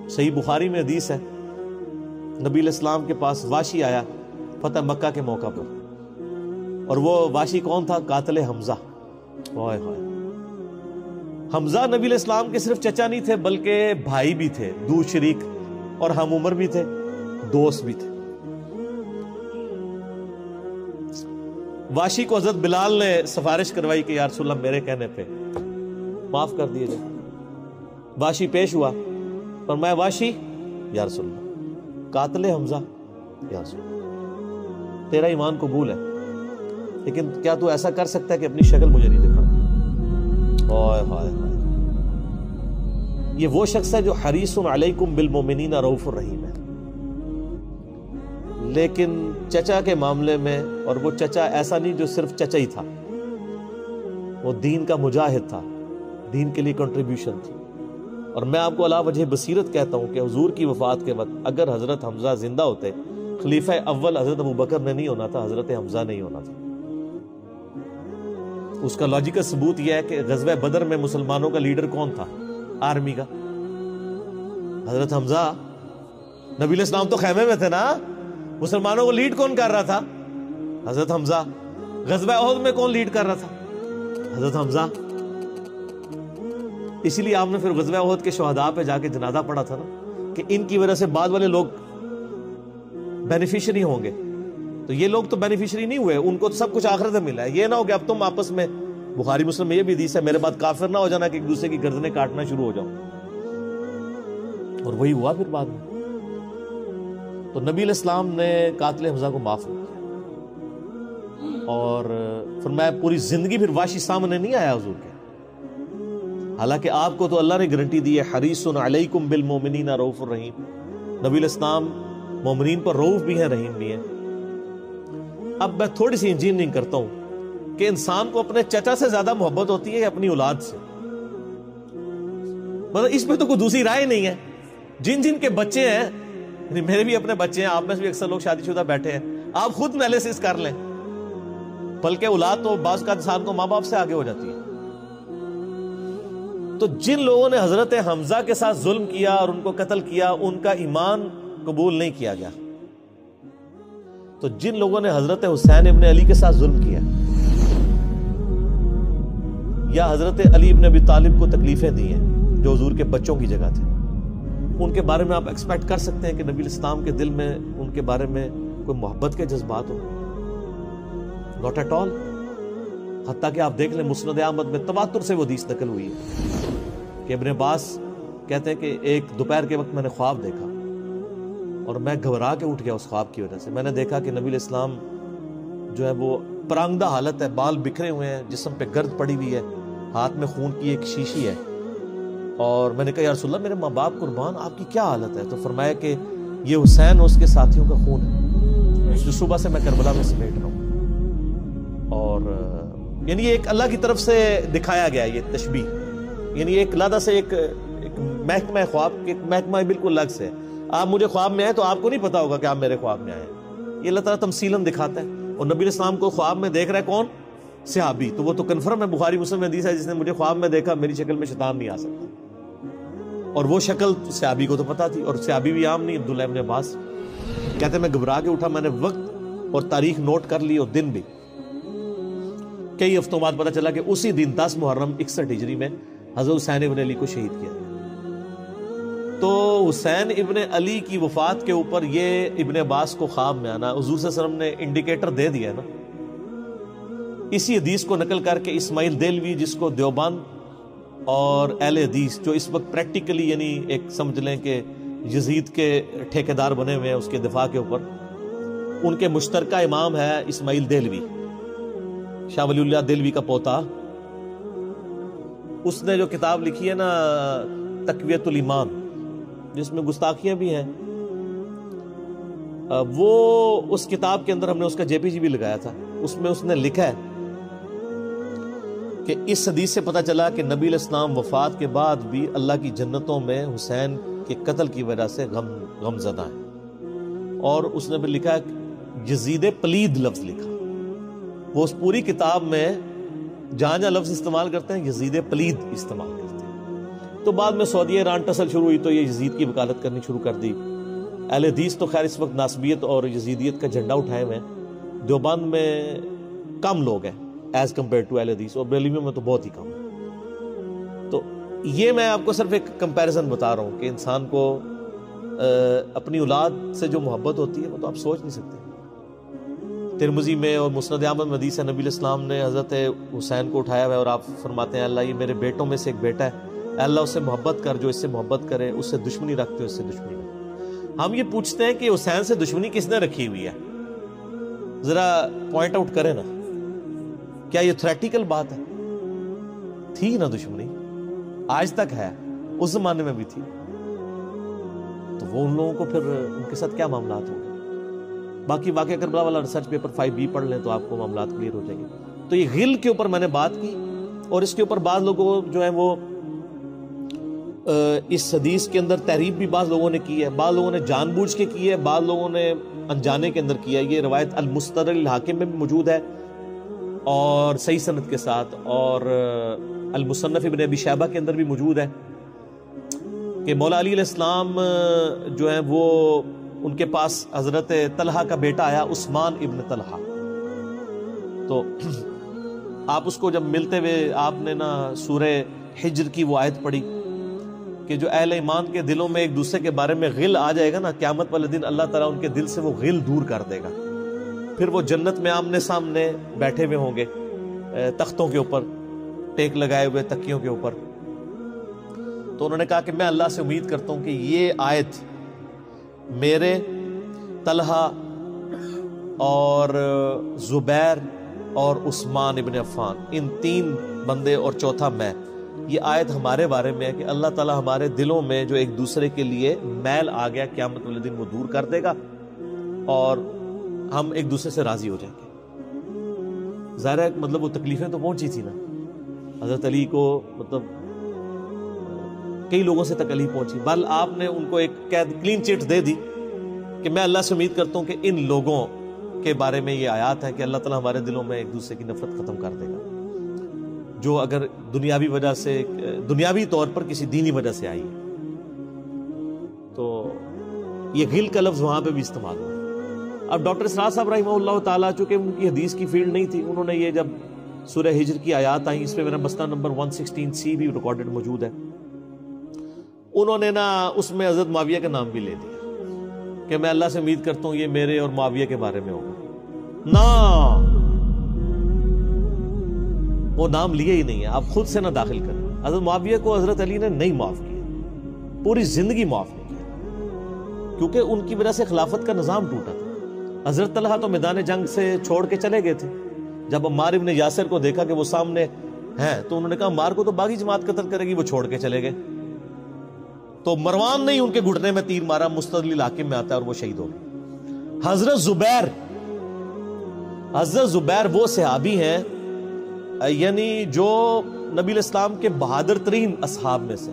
صحیح بخاری میں حدیث ہے، نبی علیہ السلام کے پاس واشی آیا فتح مکہ کے موقع پر، اور وہ واشی کون تھا؟ قاتل حمزہ۔ حمزہ نبی علیہ السلام کے صرف چچا نہیں تھے بلکہ بھائی بھی تھے، دو شریک اور ہم عمر بھی تھے، دوست بھی تھے۔ واشی کو حضرت بلال نے سفارش کروائی کہ یا رسول اللہ میرے کہنے پہ معاف کر دیے جائے۔ واشی پیش ہوا، فرمایا واشی یا رسول اللہ قاتل حمزہ یا رسول اللہ تیرا ایمان قبول ہے، لیکن کیا تو ایسا کر سکتا ہے کہ اپنی شکل مجھے نہیں دکھا؟ یہ وہ شخص ہے جو حریص علیکم بالمؤمنین رؤوف الرحیم ہے، لیکن چچا کے معاملے میں، اور وہ چچا ایسا نہیں جو صرف چچا ہی تھا، وہ دین کا مجاہد تھا، دین کے لیے کنٹریبیوشن تھی۔ اور میں آپ کو علا وجہ بصیرت کہتا ہوں کہ حضور کی وفات کے وقت اگر حضرت حمزہ زندہ ہوتے، خلیفہ اول حضرت ابوبکر نے نہیں ہونا تھا، حضرت حمزہ نہیں ہونا تھا۔ اس کا لاجیکل ثبوت یہ ہے کہ غزوہ بدر میں مسلمانوں کا لیڈر کون تھا؟ آرمی کا حضرت حمزہ۔ نبی علیہ السلام تو خیمے میں تھے نا، مسلمانوں کو لیڈ کون کر رہا تھا؟ حضرت حمزہ۔ غزوہ احد میں کون لیڈ کر رہا تھا؟ حضرت حمزہ۔ اسی لیے آپ نے پھر غزوہ احد کے شہداء پہ جا کے جنازہ پڑھا تھا نا، کہ ان کی وجہ سے بعد والے لوگ بینیفیشری ہوں گے۔ تو یہ لوگ تو بینیفیشری نہیں ہوئے، ان کو تو سب کچھ آخرت میں ملا ہے۔ یہ نہ ہو کہ اب تم آپس میں، بخاری مسلم میں یہ بھی حدیث ہے، میرے بعد کافر نہ ہو جانا کہ ایک دوسرے کی گردنیں کاٹنا شروع ہو جاؤ۔ اور وہی ہوا پھر بعد میں۔ تو نبی علیہ السلام نے قاتل حمزہ کو معاف کیا، اور فرمایا پوری زندگی پھر واشی سامنے نہیں آیا حضور کے، حالانکہ آپ کو تو اللہ نے گارنٹی دی ہے حریص علیکم بالمؤمنین رؤوف الرحیم۔ نبی علیہ السلام مومنین پر رؤوف بھی ہیں، رحیم بھی ہیں۔ اب میں تھوڑی سی انجینئرنگ کرتا ہوں کہ انسان کو اپنے چچا سے زیادہ محبت ہوتی ہے یا اپنی اولاد سے؟ مطلب اس پہ تو کوئی دوسری رائے نہیں ہے۔ جن جن کے بچے ہیں، میرے بھی اپنے بچے ہیں، آپ میں سے بھی اکثر لوگ شادی شدہ بیٹھے ہیں، آپ خود انالیسس کر لیں، بلکہ اولاد تو بعض کا انسان کو ماں باپ سے آگے ہو جاتی ہے۔ تو جن لوگوں نے حضرت حمزہ کے ساتھ ظلم کیا اور ان کو قتل کیا، ان کا ایمان قبول نہیں کیا گیا۔ تو جن لوگوں نے حضرت حسین ابن علی کے ساتھ ظلم کیا، یا حضرت علی ابن ابی طالب کو تکلیفیں دی ہیں جو حضور کے بچوں کی جگہ تھے، ان کے بارے میں آپ ایکسپیکٹ کر سکتے ہیں کہ نبی علیہ السلام کے دل میں ان کے بارے میں کوئی محبت کے جذبات ہو؟ Not at all. حتیٰ کہ آپ دیکھ لیں مسند احمد میں تواتر سے وہ حدیث نقل ہوئی ہے کہ ابن عباس کہتے ہیں کہ ایک دوپہر کے وقت میں نے خواب دیکھا اور میں گھبرا کے اٹھ گیا اس خواب کی وجہ سے۔ میں نے دیکھا کہ نبی علیہ السلام جو ہے وہ پرانگدہ حالت ہے، بال بکھرے ہوئے ہیں، جسم پہ گرد پڑی ہوئی ہے، ہاتھ میں خون کی ایک شیشی ہے، اور میں نے کہا یا رسول اللہ میرے ماں باپ قربان، آپ کی کیا حالت ہے؟ تو فرمایا کہ یہ حسین اور اس کے ساتھیوں کا خون ہے جو صبح سے میں کربلا میں سمیٹ رہا ہوں۔ اور یعنی ایک اللہ کی طرف سے دکھایا گیا یہ تشبیہ، یعنی ایک لادہ سے ایک محکمہ خواب کے محکمہ بالکل الگ سے۔ آپ مجھے خواب میں آئے تو آپ کو نہیں پتا ہوگا کہ آپ میرے خواب میں آئے، یہ اللہ تعالیٰ تمثیلاً دکھاتا ہے۔ اور نبی علیہ السلام کو خواب میں دیکھ رہا ہے کون؟ صحابی، تو وہ تو کنفرم ہے، بخاری مسلم میں حدیث ہے، جس نے مجھے خواب میں دیکھا میری شکل میں شیطان نہیں آ سکتا۔ اور وہ شکل صحابی کو تو پتا تھی، اور صحابی بھی عام نہیں، عبداللہ ابن عباس کہتے ہیں میں گھبرا کے اٹھا، میں نے وقت اور تاریخ نوٹ کر لی اور دن بھی۔ کئی ہفتوں بعد پتا چلا کہ اسی دن 10 محرم 61 ہجری میں حضرت حسین ابن علی کو شہید کیا۔ تو حسین ابن علی کی وفات کے اوپر یہ ابن عباس کو خواب میں آنا حضور صلی اللہ علیہ وسلم نے انڈیکیٹر دے دیا نا۔ اسی حدیث کو نقل کر کے اسماعیل دیلوی، جس کو دیوبند اور اہل حدیث جو اس وقت پریکٹیکلی یعنی ایک سمجھ لیں کہ یزید کے ٹھیکیدار بنے ہوئے ہیں اس کے دفاع کے اوپر، ان کے مشترکہ امام ہے اسماعیل دیلوی، شاہ ولی اللہ دیلوی کا پوتا۔ اس نے جو کتاب لکھی ہے نا تقویت الایمان، جس میں گستاخیاں بھی ہیں، وہ اس کتاب کے اندر ہم نے اس کا جے پی جی بھی لگایا تھا، اس میں اس نے لکھا ہے کہ اس حدیث سے پتہ چلا کہ نبی علیہ السلام وفات کے بعد بھی اللہ کی جنتوں میں حسین کے قتل کی وجہ سے غم زدہ ہیں۔ اور اس نے بھی لکھا یزید پلید لفظ لکھا، وہ اس پوری کتاب میں جہاں جہاں لفظ استعمال کرتے ہیں یزید پلید استعمال کرتے ہیں، تو بعد میں سعودی ایران ٹسل شروع ہوئی تو یہ یزید کی وکالت کرنی شروع کر دی. اہل حدیث تو خیر اس وقت ناصبیت اور یزیدیت کا جھنڈا اٹھائے ہوئے ہیں. دیوبند میں کم لوگ ہیں ایز کمپیئر ٹو اہل حدیث, اور بریلویوں میں تو بہت ہی کم ہے. تو یہ میں آپ کو صرف ایک کمپیریزن بتا رہا ہوں کہ انسان کو اپنی اولاد سے جو محبت ہوتی ہے وہ تو آپ سوچ نہیں سکتے. ترمذی میں اور مسند احمد میں حدیث ہے, نبی علیہ السلام نے حضرت حسین کو اٹھایا ہوا ہے اور آپ فرماتے ہیں اللہ یہ میرے بیٹوں میں سے ایک بیٹا ہے, اے اللہ اس سے محبت کر جو اس سے محبت کرے, اس سے دشمنی رکھتے اس سے دشمنی رکھتے. ہم یہ پوچھتے ہیں کہ حسین سے دشمنی کس نے رکھی ہوئی ہے, ذرا پوائنٹ آؤٹ کریں نا. کیا یہ تھریٹیکل بات ہے؟ تھی نا دشمنی, آج تک ہے, اس زمانے میں بھی تھی. تو وہ ان لوگوں کو پھر ان کے ساتھ کیا معاملات ہوں گے. باقی واقعہ کربلا والا ریسرچ پیپر 5B پڑھ لیں تو آپ کو معاملات کلیئر ہو جائیں گے. تو یہ غل کے اوپر میں نے بات کی, اور اس کے اوپر بعض لوگوں جو ہیں وہ اس حدیث کے اندر تحریف بھی بعض لوگوں نے کی ہے, بعض لوگوں نے جان بوجھ کے کی ہے, بعض لوگوں نے انجانے کے اندر کیا ہے. یہ روایت المستدرک الحاکم میں بھی موجود ہے اور صحیح سند کے ساتھ, اور المصنف ابن ابی شیبہ کے اندر بھی موجود ہے کہ مولا علی علیہ السلام جو ہیں وہ ان کے پاس حضرت طلحہ کا بیٹا آیا, عثمان ابن طلحہ. تو آپ اس کو جب ملتے ہوئے آپ نے نا سورہ حجر کی وہ آیت پڑھی کہ جو اہل ایمان کے دلوں میں ایک دوسرے کے بارے میں غل آ جائے گا نا, قیامت والے دن اللہ تعالیٰ ان کے دل سے وہ غل دور کر دے گا. پھر وہ جنت میں آمنے سامنے بیٹھے ہوئے ہوں گے تختوں کے اوپر, ٹیک لگائے ہوئے تکیوں کے اوپر. تو انہوں نے کہا کہ میں اللہ سے امید کرتا ہوں کہ یہ آیت میرے, طلحہ اور زبیر اور عثمان ابن عفان, ان 3 بندے اور چوتھا میں, یہ آیت ہمارے بارے میں ہے کہ اللہ تعالیٰ ہمارے دلوں میں جو ایک دوسرے کے لیے میل آ گیا قیامت والے دن وہ دور کر دے گا اور ہم ایک دوسرے سے راضی ہو جائیں گے. ظاہر ہے مطلب وہ تکلیفیں تو پہنچی تھی نا حضرت علی کو, مطلب کئی لوگوں سے تکلیف پہنچی. بل آپ نے ان کو ایک کلین چٹ دے دی کہ میں اللہ سے امید کرتا ہوں کہ ان لوگوں کے بارے میں یہ آیات ہے کہ اللہ تعالیٰ ہمارے دلوں میں ایک دوسرے کی نفرت ختم کر دے گا, جو اگر دنیاوی وجہ سے, دنیاوی طور پر کسی دینی وجہ سے آئی ہے. تو یہ غل کا لفظ وہاں پہ بھی استعمال ہوا. اب ڈاکٹر اسرار صاحب رحمہ اللہ تعالیٰ چونکہ ان کی حدیث کی فیلڈ نہیں تھی, انہوں نے یہ جب سورہ ہجر کی آیات آئیں, اس پہ میرا مسئلہ نمبر 116C بھی ریکارڈڈ موجود ہے, انہوں نے نا اس میں حضرت معاویہ کا نام بھی لے دیا کہ میں اللہ سے امید کرتا ہوں یہ میرے اور معاویہ کے بارے میں ہوگا. نا وہ نام لیے ہی نہیں ہے, آپ خود سے نہ داخل کریں. حضرت معاویہ کو حضرت علی نے نہیں معاف کیا, پوری زندگی معاف نہیں کیا, کیونکہ ان کی وجہ سے خلافت کا نظام ٹوٹا تھا. حضرت طلحہ تو میدان جنگ سے چھوڑ کے چلے گئے تھے. جب عمار ابن یاسر کو دیکھا کہ وہ سامنے ہیں تو انہوں نے کہا عمار کو تو باغی جماعت قتل کرے گی, وہ چھوڑ کے چلے گئے. تو مروان نے ان کے گھٹنے میں تیر مارا, مستدل الحاکم میں آتا ہے, اور وہ شہید ہو گئے. حضرت زبیر وہ صحابی ہیں یعنی جو نبی علیہ السلام کے بہادر ترین اصحاب میں سے.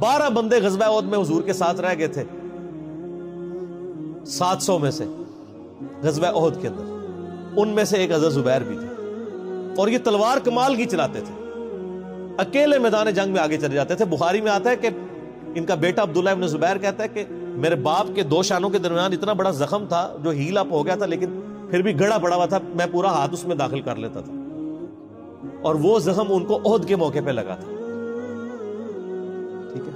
12 بندے غزوہ احد میں حضور کے ساتھ رہ گئے تھے 700 میں سے غزوہ احد کے اندر, ان میں سے ایک حضرت زبیر بھی تھے. اور یہ تلوار کمال کی چلاتے تھے, اکیلے میدان جنگ میں آگے چلے جاتے تھے. بخاری میں آتا ہے کہ ان کا بیٹا عبداللہ ابن زبیر کہتا ہے کہ میرے باپ کے 2 شانوں کے درمیان اتنا بڑا زخم تھا جو ہیل اپ ہو گیا تھا, لیکن پھر بھی گڑا پڑا ہوا تھا, میں پورا ہاتھ اس میں داخل کر لیتا تھا, اور وہ زخم ان کو احد کے موقع پہ لگا تھا. ٹھیک ہے.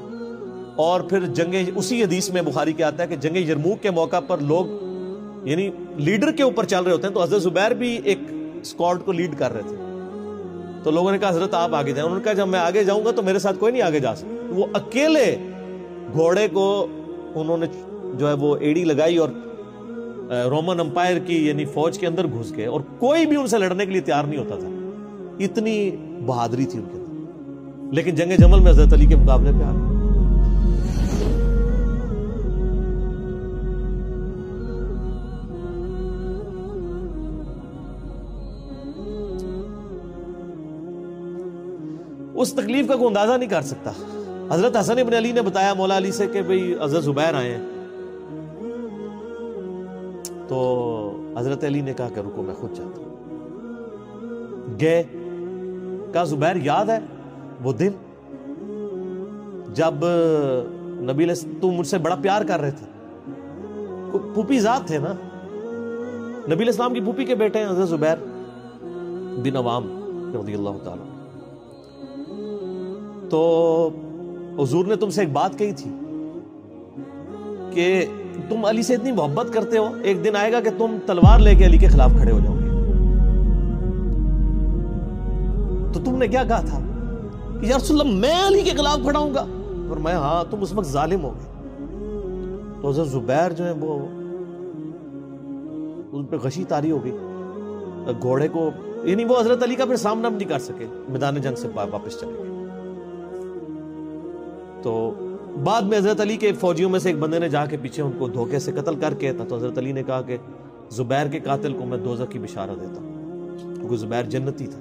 اور پھر جنگ, اسی حدیث میں بخاری کے آتا ہے کہ جنگ یرموک کے موقع پر لوگ یعنی لیڈر کے اوپر چل رہے ہوتے ہیں, تو حضرت زبیر بھی ایک اسکواڈ کو لیڈ کر رہے تھے. تو لوگوں نے کہا حضرت آپ آگے جائیں. انہوں نے کہا جب میں آگے جاؤں گا تو میرے ساتھ کوئی نہیں آگے جا سکتا. وہ اکیلے گھوڑے کو انہوں نے جو ہے وہ ایڑی لگائی اور رومن امپائر کی یعنی فوج کے اندر گھس گئے, اور کوئی بھی ان سے لڑنے کے لیے تیار نہیں ہوتا تھا. اتنی بہادری تھی ان کے اندر. لیکن جنگ جمل میں حضرت علی کے مقابلے پہ آ گئے. اس تکلیف کا کوئی اندازہ نہیں کر سکتا. حضرت حسن ابن علی نے بتایا مولا علی سے کہ بھئی حضرت زبیر آئے ہیں, تو حضرت علی نے کہا کہ رکو میں خود جاتا ہوں. گئے, کہا زبیر یاد ہے وہ دن جب نبی تم مجھ سے بڑا پیار کر رہے تھے، پھوپھی ذات تھے نا، نبی علیہ السلام کی پھوپھی کے بیٹے ہیں حضرت زبیر بن عوام رضی اللہ تعالیٰ. تو حضور نے تم سے ایک بات کہی تھی کہ تم علی سے اتنی محبت کرتے ہو، ایک دن آئے گا کہ تم تلوار لے کے علی کے خلاف کھڑے ہو جاؤ گے. تو تم نے کیا کہا تھا کہ یا رسول اللہ میں علی کے خلاف کھڑا ہوں گا؟ اور میں ہاں، تم اس وقت ظالم ہو گئے. تو حضرت زبیر جو ہے وہ ان پہ غشی طاری ہو گئی گھوڑے کو، یعنی وہ حضرت علی کا پھر سامنا نہیں کر سکے، میدان جنگ سے واپس چلے گئے. تو بعد میں حضرت علی کے فوجیوں میں سے ایک بندے نے جا کے پیچھے ان کو دھوکے سے قتل کر کے تھا. تو حضرت علی نے کہا کہ زبیر کے قاتل کو میں دوزخ کی بشارت دیتا ہوں، کیونکہ زبیر جنتی تھا.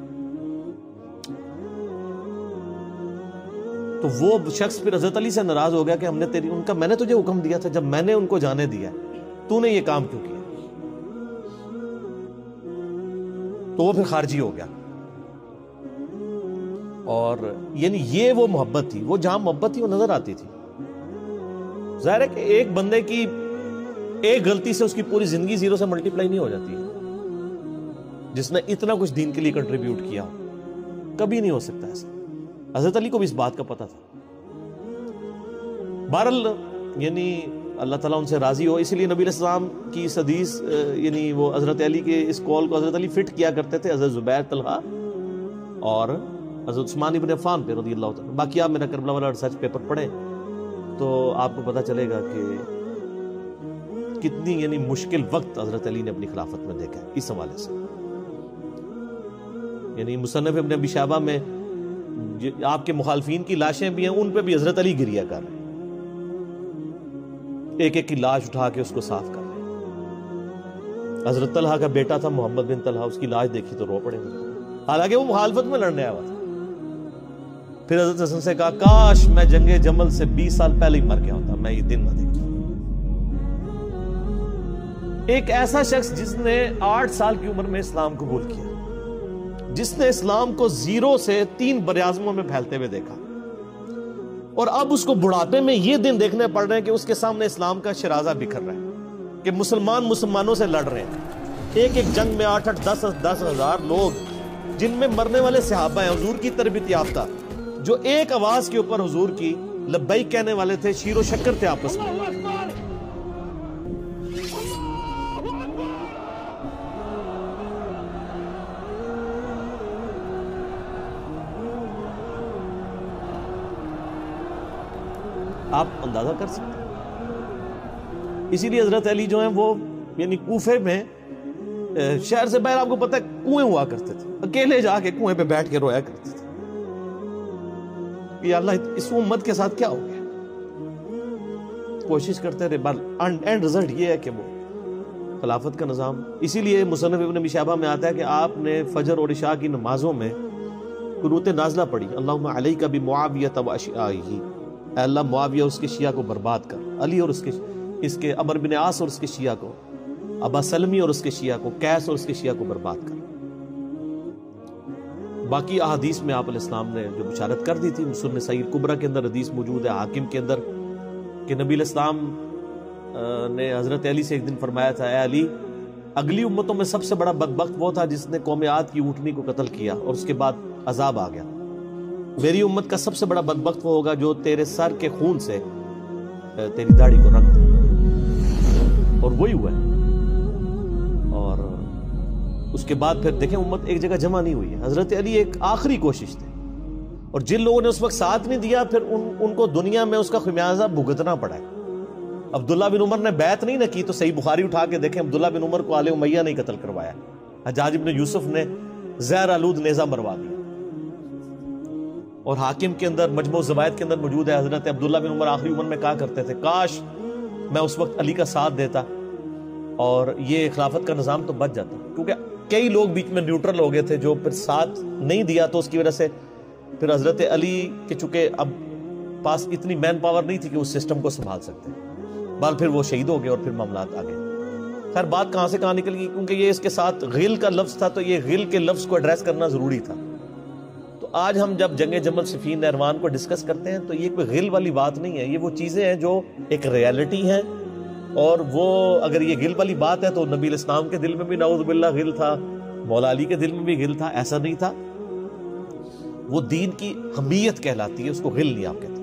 تو وہ شخص پھر حضرت علی سے ناراض ہو گیا کہ میں نے تجھے حکم دیا تھا، جب میں نے ان کو جانے دیا تو نے یہ کام کیوں کیا؟ تو وہ پھر خارجی ہو گیا. اور یعنی یہ وہ محبت تھی، وہ جہاں محبت تھی وہ نظر آتی تھی. ظاہر ہے کہ ایک بندے کی ایک غلطی سے اس کی پوری زندگی زیرو سے ملٹیپلائی نہیں ہو جاتی ہے. جس نے اتنا کچھ دین کے لیے کنٹریبیوٹ کیا کبھی نہیں ہو سکتا ایسا. حضرت علی کو بھی اس بات کا پتہ تھا. بہرحال یعنی اللہ تعالیٰ ان سے راضی ہو، اسی لیے نبی علیہ السلام کی اس حدیث یعنی وہ حضرت علی کے اس قول کو حضرت علی فٹ کیا کرتے تھے حضرت زبیر، طلحہ اور حضرت عثمان ابن عفان پہ رضی اللہ تعالیٰ. باقی آپ میرا کربلا والا ریسرچ پیپر پڑھیں تو آپ کو پتہ چلے گا کہ کتنی یعنی مشکل وقت حضرت علی نے اپنی خلافت میں دیکھا ہے اس حوالے سے. یعنی مصنف ابن ابی شیبہ میں آپ کے مخالفین کی لاشیں بھی ہیں، ان پہ بھی حضرت علی گریا کر رہے ہیں، ایک ایک کی لاش اٹھا کے اس کو صاف کر رہے ہیں. حضرت طلحہ کا بیٹا تھا محمد بن طلحہ، اس کی لاش دیکھی تو رو پڑے، حالانکہ وہ مخالفت میں لڑنے آیا ہوا تھا. پھر حضرت حسن سے کہا کاش میں جنگ جمل سے 20 سال پہلے ہی مر گیا ہوتا، میں یہ دن نہ دیکھتا. ایک ایسا شخص جس نے 8 سال کی عمر میں اسلام قبول کیا، جس نے اسلام کو زیرو سے 3 براعظموں میں پھیلتے ہوئے دیکھا، اور اب اس کو بڑھاپے میں یہ دن دیکھنے پڑ رہے ہیں کہ اس کے سامنے اسلام کا شرازہ بکھر رہا ہے، کہ مسلمان مسلمانوں سے لڑ رہے ہیں. ایک ایک جنگ میں 8-8 10 ہزار لوگ، جن میں مرنے والے صحابہ ہیں حضور کی تربیت یافتہ، جو ایک آواز کے اوپر حضور کی لبیک کہنے والے تھے، شیر و شکر تھے آپس میں. آپ اندازہ کر سکتے ہیں. اسی لیے حضرت علی جو ہیں وہ یعنی کوفے میں شہر سے باہر آپ کو پتہ ہے کنویں ہوا کرتے تھے، اکیلے جا کے کنویں پہ بیٹھ کے رویا کرتے تھے کہ اللہ اس امت کے ساتھ کیا ہو گیا. کوشش کرتے رہے، اینڈ رزلٹ یہ ہے کہ وہ خلافت کا نظام. اسی لیے مصنف ابن ابی شیبہ میں آتا ہے کہ آپ نے فجر اور عشاء کی نمازوں میں قنوت نازلہ پڑھی، اللہم علیک بمعاویہ واشیاءہ، اے اللہ معاویہ اس کے شیعہ کو برباد کر، علی اور اس کے عمرو بن عاص اور اس کے شیعہ کو، ابا سلمی اور اس کے شیعہ کو، قیس اور اس کے شیعہ کو برباد کر. باقی احادیث میں آپ علیہ السلام نے جو بشارت کر دی تھی، سنن صحیح کبریٰ کے اندر حدیث موجود ہے، حاکم کے اندر، کہ نبی علیہ السلام نے حضرت علی سے ایک دن فرمایا تھا، اے علی اگلی امتوں میں سب سے بڑا بدبخت وہ تھا جس نے قوم عاد کی اونٹنی کو قتل کیا اور اس کے بعد عذاب آ گیا. میری امت کا سب سے بڑا بدبخت وہ ہوگا جو تیرے سر کے خون سے تیری داڑھی کو رنگ دے، اور وہی ہوا ہے. اور اس کے بعد پھر دیکھیں امت ایک جگہ جمع نہیں ہوئی ہے. حضرت علی ایک آخری کوشش تھی، اور جن لوگوں نے اس وقت ساتھ نہیں دیا پھر ان کو دنیا میں اس کا خمیازہ بھگتنا پڑا ہے. عبداللہ بن عمر نے بیعت نہیں نہ کی تو صحیح بخاری اٹھا کے دیکھیں، عبداللہ بن عمر کو آل امیہ نہیں قتل کروایا، حجاج بن یوسف نے زہر آلود نیزہ مروا دیا. اور حاکم کے اندر مجموع الزوائد کے اندر موجود ہے، حضرت عبداللہ بن عمر آخری عمر میں کہا کرتے تھے کاش میں اس وقت علی کا ساتھ دیتا اور یہ خلافت کا نظام تو بچ جاتا. کیونکہ کئی لوگ بیچ میں نیوٹرل ہو گئے تھے جو پھر ساتھ نہیں دیا، تو اس کی وجہ سے پھر حضرت علی کے چونکہ اب پاس اتنی مین پاور نہیں تھی کہ اس سسٹم کو سنبھال سکتے، بال پھر وہ شہید ہو گئے اور پھر معاملات آگے. خیر بات کہاں سے کہاں نکل گئی، کیونکہ یہ اس کے ساتھ غل کا لفظ تھا تو یہ غل کے لفظ کو ایڈریس کرنا ضروری تھا. تو آج ہم جب جنگ جمل صفین نہروان کو ڈسکس کرتے ہیں تو یہ کوئی غل والی بات نہیں ہے، یہ وہ چیزیں ہیں جو ایک ریالٹی ہیں، اور وہ اگر یہ غل والی بات ہے تو نبی علیہ السلام کے دل میں بھی نعوذ باللہ غل تھا، مولا علی کے دل میں بھی غل تھا، ایسا نہیں تھا۔ وہ دین کی حمیت کہلاتی ہے، اس کو غل نہیں آپ کہتے۔